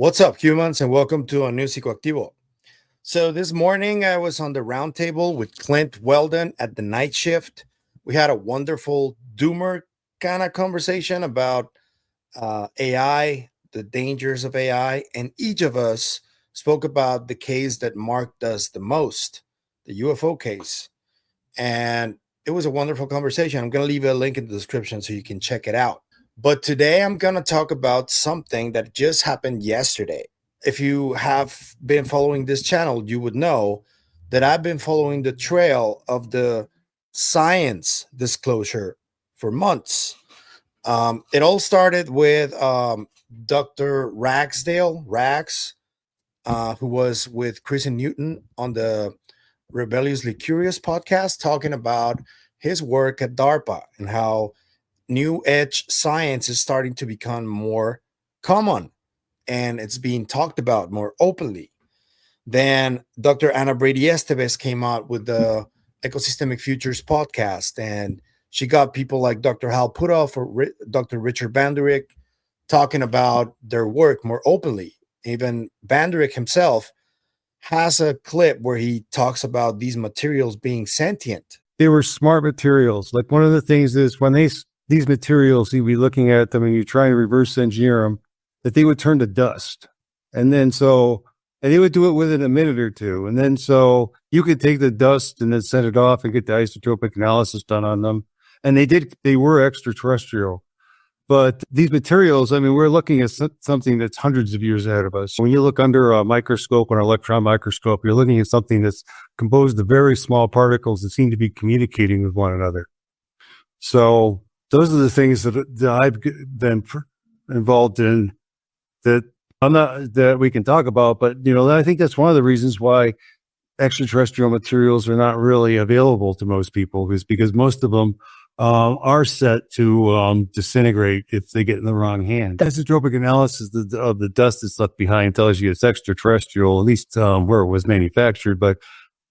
What's up, humans, and welcome to a new Psicoactivo. So this morning I was on the round table with Clint Weldon at the night shift. We had a wonderful doomer kind of conversation about AI, the dangers of AI, and each of us spoke about the case that marked us the most, the UFO case. And it was a wonderful conversation. I'm going to leave a link in the description so you can check it out. But today I'm going to talk about something that just happened yesterday. If you have been following this channel, you would know that I've been following the trail of the science disclosure for months. It all started with Dr. Rags, who was with Chris and Newton on the Rebelliously Curious podcast, talking about his work at DARPA and how new age science is starting to become more common and it's being talked about more openly. Then Dr. Anna Brady-Estevez came out with the Ecosystemic Futures podcast, and she got people like Dr. Hal Puthoff or Dr. Richard Banderick talking about their work more openly. Even Banderick himself has a clip where he talks about these materials being sentient. They were smart materials. Like, one of the things is when these materials, you'd be looking at them and you try to reverse engineer them, that they would turn to dust. And they would do it within a minute or two. And then so you could take the dust and then set it off and get the isotopic analysis done on them. And they were extraterrestrial. But these materials, I mean, we're looking at something that's hundreds of years ahead of us. When you look under a microscope, an electron microscope, you're looking at something that's composed of very small particles that seem to be communicating with one another. So those are the things that I've been involved in that we can talk about. But, I think that's one of the reasons why extraterrestrial materials are not really available to most people, is because most of them are set to disintegrate if they get in the wrong hand. Isotopic analysis of the dust that's left behind tells you it's extraterrestrial, at least where it was manufactured. But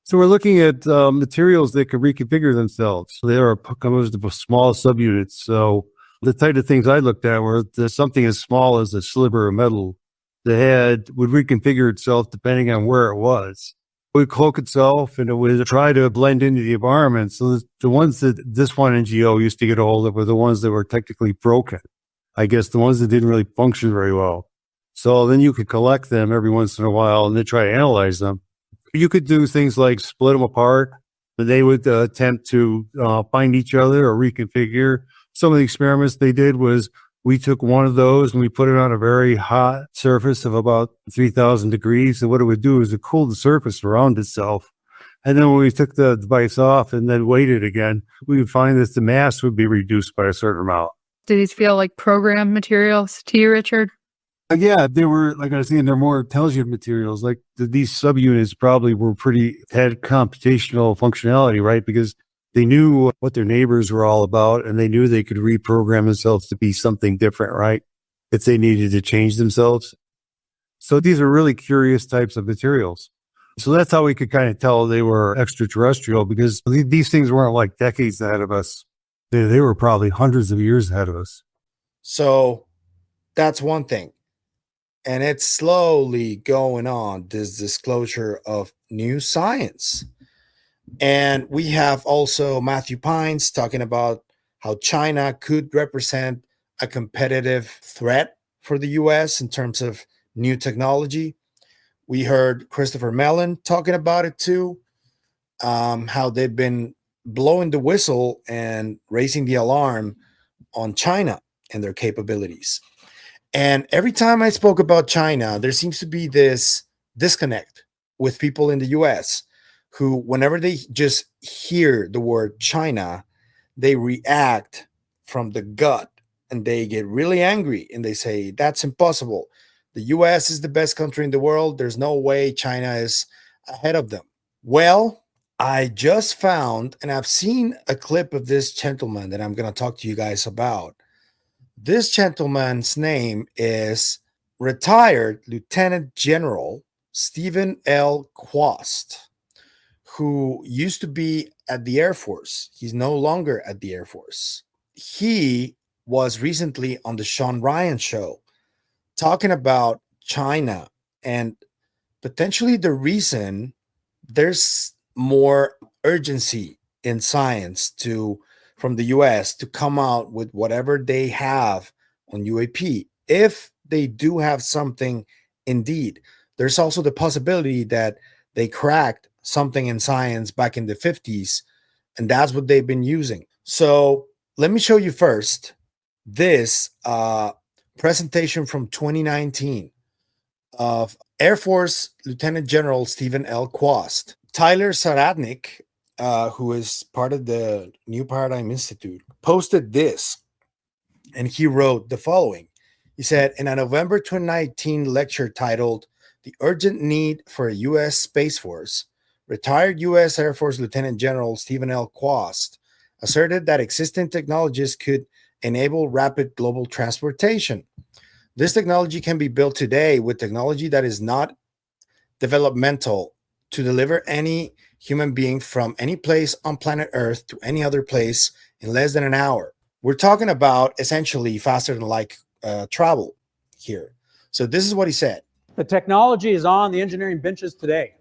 so we're looking at materials that can reconfigure themselves. They are composed of small subunits. So the type of things I looked at were something as small as a sliver of metal that would reconfigure itself depending on where it was. It would cloak itself and it would try to blend into the environment. So the ones that this one NGO used to get a hold of were the ones that were technically broken. I guess the ones that didn't really function very well. So then you could collect them every once in a while and then try to analyze them. You could do things like split them apart, and they would attempt to find each other or reconfigure. Some of the experiments they did was we took one of those and we put it on a very hot surface of about 3,000 degrees. And what it would do is it cooled the surface around itself. And then when we took the device off and then waited again, we would find that the mass would be reduced by a certain amount. Do these feel like program materials to you, Richard? Yeah, they were, like I was saying, they're more intelligent materials. Like these subunits probably had computational functionality, right? Because they knew what their neighbors were all about, and they knew they could reprogram themselves to be something different, right? If they needed to change themselves. So these are really curious types of materials. So that's how we could kind of tell they were extraterrestrial, because these things weren't like decades ahead of us. They were probably hundreds of years ahead of us. So that's one thing. And it's slowly going on, this disclosure of new science. And we have also Matthew Pines talking about how China could represent a competitive threat for the US in terms of new technology. We heard Christopher Mellon talking about it too, how they've been blowing the whistle and raising the alarm on China and their capabilities. And every time I spoke about China, there seems to be this disconnect with people in the US who, whenever they just hear the word China, they react from the gut and they get really angry and they say, that's impossible. The US is the best country in the world. There's no way China is ahead of them. Well, I just found, and I've seen a clip of this gentleman that I'm going to talk to you guys about. This gentleman's name is retired Lieutenant General Steven Kwast, who used to be at the Air Force. He's no longer at the Air Force. He was recently on the Shawn Ryan show talking about China and potentially the reason there's more urgency in science from the US to come out with whatever they have on UAP. If they do have something indeed, there's also the possibility that they cracked something in science back in the 50s, and that's what they've been using. So let me show you first this presentation from 2019 of Air Force Lieutenant General Steven Kwast. Tyler Saratnik, who is part of the New Paradigm Institute, posted this, and he wrote the following. He said, in a November 2019 lecture titled The Urgent Need for a U.S. Space Force, retired U.S. Air Force Lieutenant General Steven Kwast asserted that existing technologies could enable rapid global transportation. This technology can be built today with technology that is not developmental to deliver any human being from any place on planet Earth to any other place in less than an hour. We're talking about essentially faster than light travel here. So this is what he said. The technology is on the engineering benches today,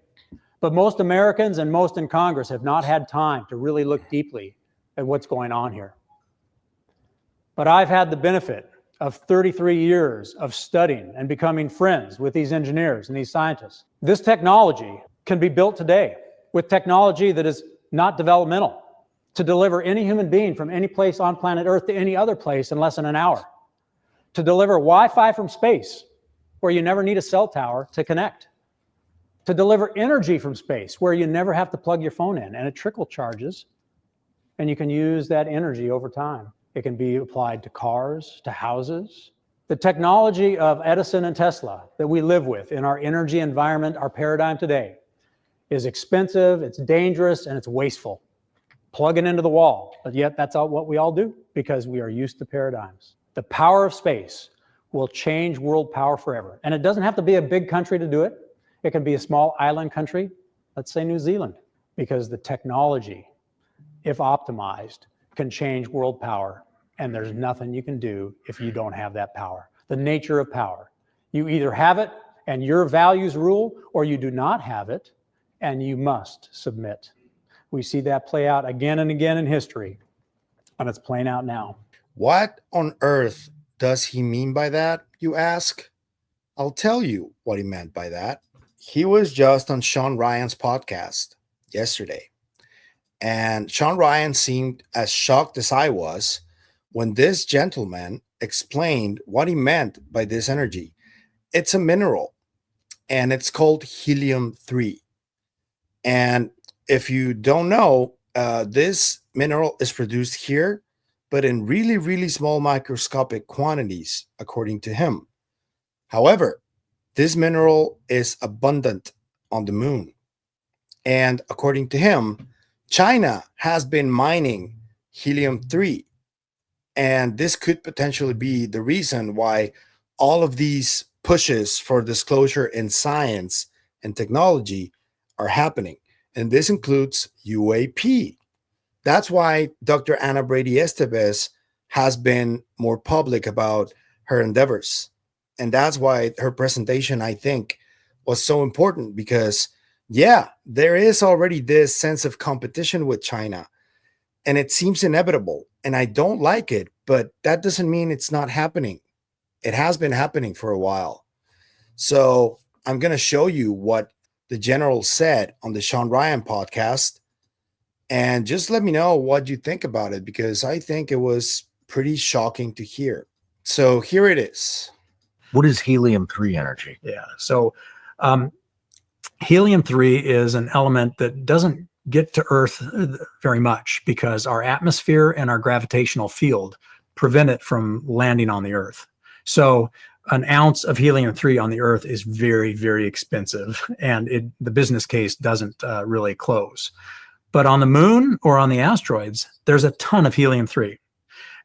but most Americans and most in Congress have not had time to really look deeply at what's going on here. But I've had the benefit of 33 years of studying and becoming friends with these engineers and these scientists. This technology can be built today with technology that is not developmental to deliver any human being from any place on planet Earth to any other place in less than an hour, to deliver Wi-Fi from space where you never need a cell tower to connect, to deliver energy from space where you never have to plug your phone in and it trickle charges and you can use that energy over time. It can be applied to cars, to houses. The technology of Edison and Tesla that we live with in our energy environment, our paradigm today, is expensive, it's dangerous, and it's wasteful. Plug it into the wall, but yet that's what we all do because we are used to paradigms. The power of space will change world power forever. And it doesn't have to be a big country to do it. It can be a small island country, let's say New Zealand, because the technology, if optimized, can change world power, and there's nothing you can do if you don't have that power. The nature of power. You either have it and your values rule, or you do not have it and you must submit. We see that play out again and again in history, and it's playing out now. What on earth does he mean by that, you ask? I'll tell you what he meant by that. He was just on Shawn Ryan's podcast yesterday. And Shawn Ryan seemed as shocked as I was when this gentleman explained what he meant by this energy. It's a mineral, and it's called Helium-3. And if you don't know, this mineral is produced here, but in really, really small microscopic quantities, according to him. However, this mineral is abundant on the moon. And according to him, China has been mining Helium-3, and this could potentially be the reason why all of these pushes for disclosure in science and technology are happening. And this includes UAP. That's why Dr. Anna Brady-Estevez has been more public about her endeavors. And that's why her presentation, I think, was so important because yeah, there is already this sense of competition with China, and it seems inevitable, and I don't like it, but that doesn't mean it's not happening. It has been happening for a while. So I'm going to show you what the general said on the Shawn Ryan podcast, and just let me know what you think about it, because I think it was pretty shocking to hear. So here it is. What is helium-3 energy? Yeah, so helium-3 is an element that doesn't get to Earth very much because our atmosphere and our gravitational field prevent it from landing on the Earth. So an ounce of helium-3 on the Earth is very, very expensive, and the business case doesn't really close. But on the moon or on the asteroids, there's a ton of helium-3.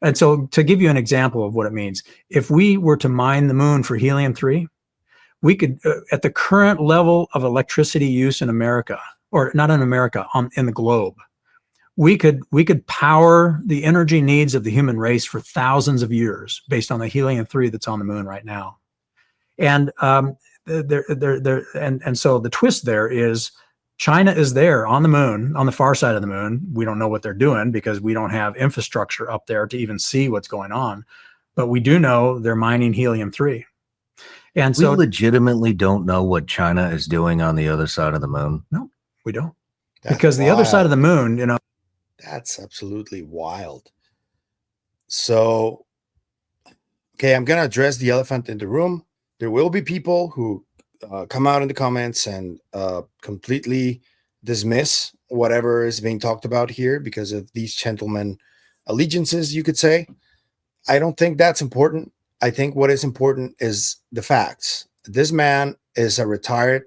And so to give you an example of what it means, if we were to mine the moon for helium-3, we could, at the current level of electricity use in America, or not in America, in the globe, we could power the energy needs of the human race for thousands of years based on the helium-3 that's on the moon right now. And and so the twist there is China is there on the moon, on the far side of the moon. We don't know what they're doing because we don't have infrastructure up there to even see what's going on. But we do know they're mining helium-3. And We so legitimately don't know what China is doing on the other side of the moon. no, we don't. That's Because the other side of wild. the moon, you know, That's absolutely wild. So, okay, I'm going to address the elephant in the room. There will be people who come out in the comments and completely dismiss whatever is being talked about here because of these gentlemen allegiances, you could say. I don't think that's important. I think what is important is the facts. This man is a retired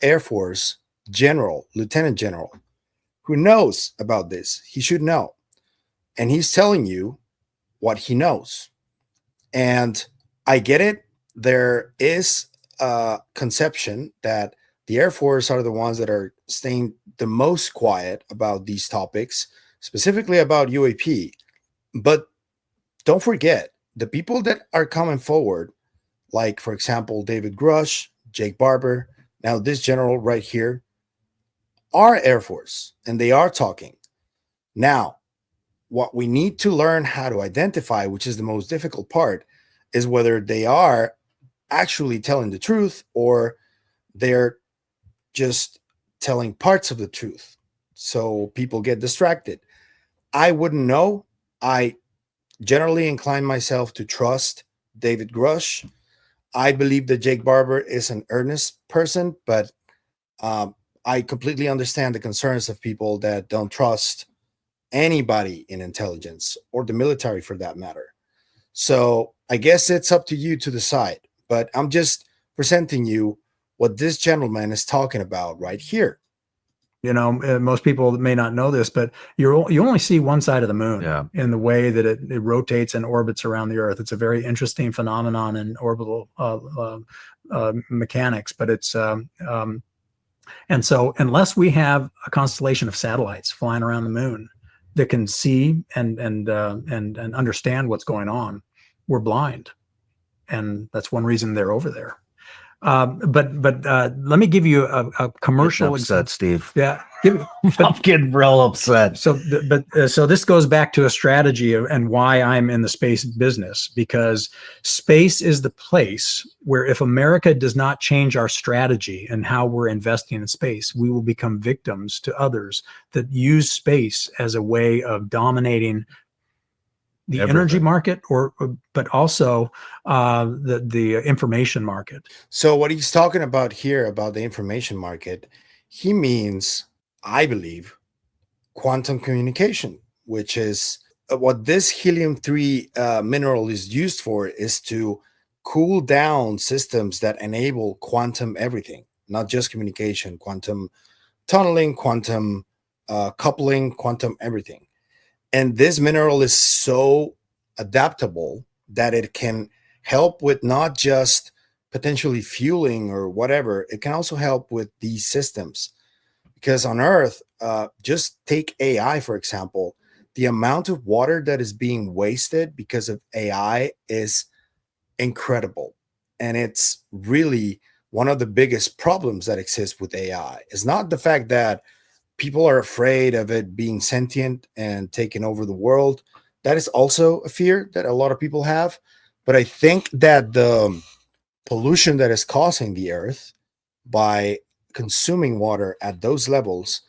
Air Force general, lieutenant general, who knows about this. He should know. And he's telling you what he knows. And I get it. There is a conception that the Air Force are the ones that are staying the most quiet about these topics, specifically about UAP. But don't forget, the people that are coming forward, like, for example, David Grush, Jake Barber, now this general right here, are Air Force, and they are talking. Now, what we need to learn how to identify, which is the most difficult part, is whether they are actually telling the truth or they're just telling parts of the truth. So people get distracted. I wouldn't know. I generally incline myself to trust David Grush. I believe that Jake Barber is an earnest person, but I completely understand the concerns of people that don't trust anybody in intelligence or the military for that matter. So I guess it's up to you to decide, but I'm just presenting you what this gentleman is talking about right here. you know, most people may not know this, but you only see one side of the moon in the way that it rotates and orbits around the Earth. It's a very interesting phenomenon in orbital mechanics, but it's and so unless we have a constellation of satellites flying around the moon that can see and understand what's going on, we're blind, and that's one reason they're over there. But let me give you a commercial upset, Steve. Yeah, I'm getting real upset. So this goes back to a strategy and why I'm in the space business, because space is the place where if America does not change our strategy and how we're investing in space, we will become victims to others that use space as a way of dominating the energy market, but also the information market. So what he's talking about here about the information market, he means, I believe, quantum communication, which is what this helium-3 mineral is used for, is to cool down systems that enable quantum everything, not just communication, quantum tunneling, quantum coupling, quantum everything. And this mineral is so adaptable that it can help with not just potentially fueling or whatever, it can also help with these systems. Because on Earth, just take AI, for example, the amount of water that is being wasted because of AI is incredible. And it's really one of the biggest problems that exists with AI. It's not the fact that people are afraid of it being sentient and taking over the world. That is also a fear that a lot of people have. But I think that the pollution that is causing the Earth by consuming water at those levels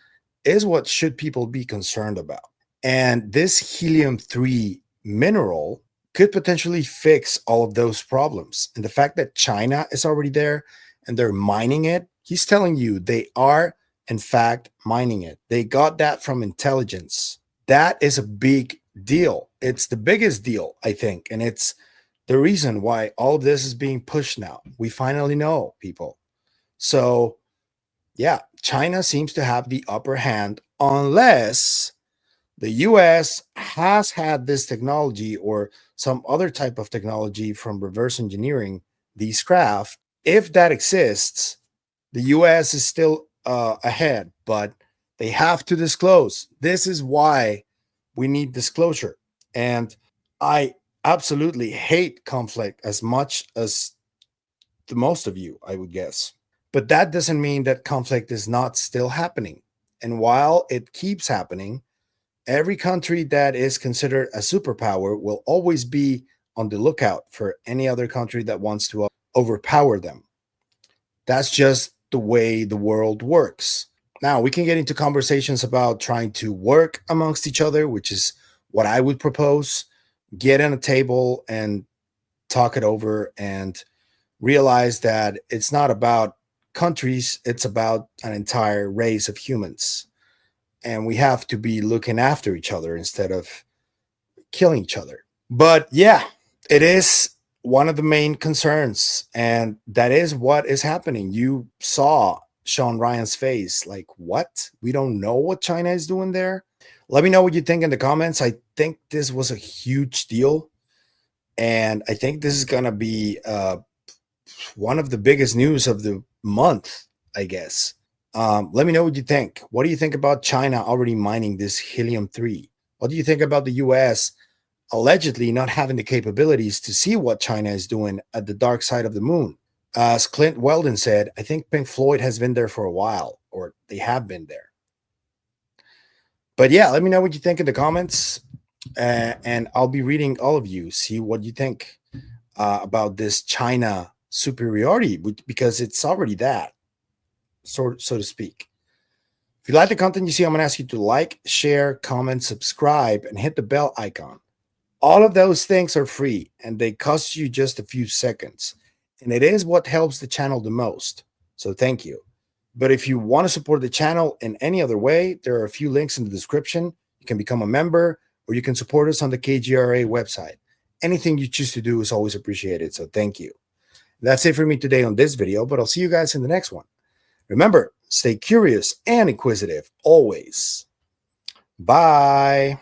is what should people be concerned about. And this helium-3 mineral could potentially fix all of those problems. And the fact that China is already there and they're mining it, he's telling you they are in fact mining it. They got that from intelligence. That is a big deal. It's the biggest deal, I think. And it's the reason why all of this is being pushed now. We finally know, people. So yeah, China seems to have the upper hand unless the US has had this technology or some other type of technology from reverse engineering these craft. If that exists, the US is still ahead, but they have to disclose. This is why we need disclosure. And I absolutely hate conflict as much as the most of you, I would guess. But that doesn't mean that conflict is not still happening. And while it keeps happening, every country that is considered a superpower will always be on the lookout for any other country that wants to overpower them. That's just the way the world works. Now, we can get into conversations about trying to work amongst each other, which is what I would propose. Get on a table and talk it over and realize that it's not about countries, it's about an entire race of humans. And we have to be looking after each other instead of killing each other. But yeah, it is one of the main concerns, and that is what is happening. You saw Shawn Ryan's face, like, what? We don't know what China is doing there? Let me know what you think in the comments. I think this was a huge deal, and I think this is going to be one of the biggest news of the month, I guess. Let me know what you think. What do you think about China already mining this Helium-3? What do you think about the US allegedly not having the capabilities to see what China is doing at the dark side of the moon? As Clint Weldon said, I think Pink Floyd has been there for a while, or they have been there. But yeah, let me know what you think in the comments, and I'll be reading all of you. See what you think about this China superiority, because it's already that, so to speak. If you like the content you see, I'm going to ask you to like, share, comment, subscribe, and hit the bell icon. All of those things are free, and they cost you just a few seconds. And it is what helps the channel the most. So thank you. But if you want to support the channel in any other way, there are a few links in the description. You can become a member, or you can support us on the KGRA website. Anything you choose to do is always appreciated. So thank you. That's it for me today on this video, but I'll see you guys in the next one. Remember, stay curious and inquisitive always. Bye.